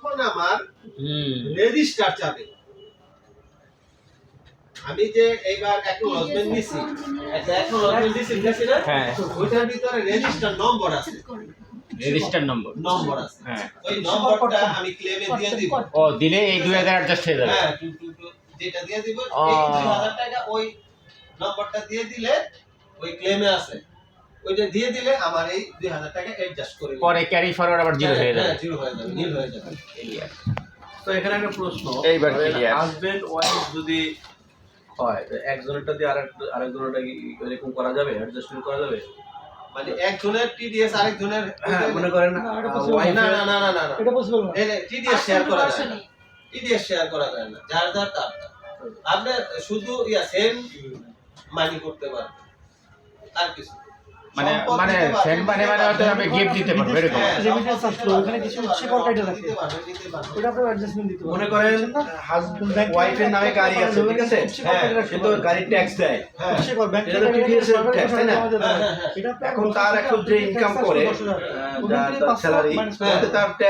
তখন আমার রেজিস্টার চাবে। আমি যে এইবার অ্যাকনোলেজমেন্ট নিছি, একটা অ্যাকনোলেজমেন্ট দিছি না, হ্যাঁ ওইটার ভিতরে রেজিস্টার নম্বর আছে, রেজিস্টার নম্বর আছে। হ্যাঁ ওই নম্বরটা আমি ক্লেমে দিয়ে দিব। ও দিলে এই 2000 অ্যাডজাস্ট হয়ে যাবে। হ্যাঁ, যেটা দিয়ে দিব এই 2000 টাকা ওই নম্বরটা দিয়ে দিলে ওই ক্লেমে আছে, ওইটা দিয়ে দিলে আমার এই 2000 টাকা অ্যাডজাস্ট করে পরে ক্যারি ফরওয়ার্ড আবার জিরো হয়ে যাবে। হ্যাঁ, জিরো হয়ে যাবে, নীল হয়ে যাবে। তো এখানে একটা প্রশ্ন, এইবার ক্লিয়ার। হাজবেন্ড ওয়াইফ যদি হয় একজনেরটা দিয়ে আরেকজনেরটা এরকম করা যাবে, অ্যাডজাস্টমেন্ট করা যাবে? মানে একজনের টিডিএস আরেকজনের, হ্যাঁ মনে করেন ওয়াইফ না না না না না, এটা পসিবল না। টিডিএস শেয়ার করা যায় না, টিডিএস শেয়ার করা যায় না, যার যার তার। আপনি শুধু সেম মানি করতে পারবেন, আর কিছু মানে সেন্ড মানে হয়তো আমি গিফট দিতে পারবো এরকম। রেমিটেন্স আসলো, ওখানে কিছু শিকড় কাটা রাখে, ওটা আপনি অ্যাডজাস্টমেন্ট দিতে পারবেন। মনে করেন হাজবেন্ড ওয়াইফের নামে গাড়ি আছে, ঠিক আছে, কিন্তু গাড়ির ট্যাক্স দেয়, শিকড় ব্যাংক এটা তো TDS এর tax, তাই না? এটা এখন তার এখন যে ইনকাম করে স্যালারি, তার ট্যাক্স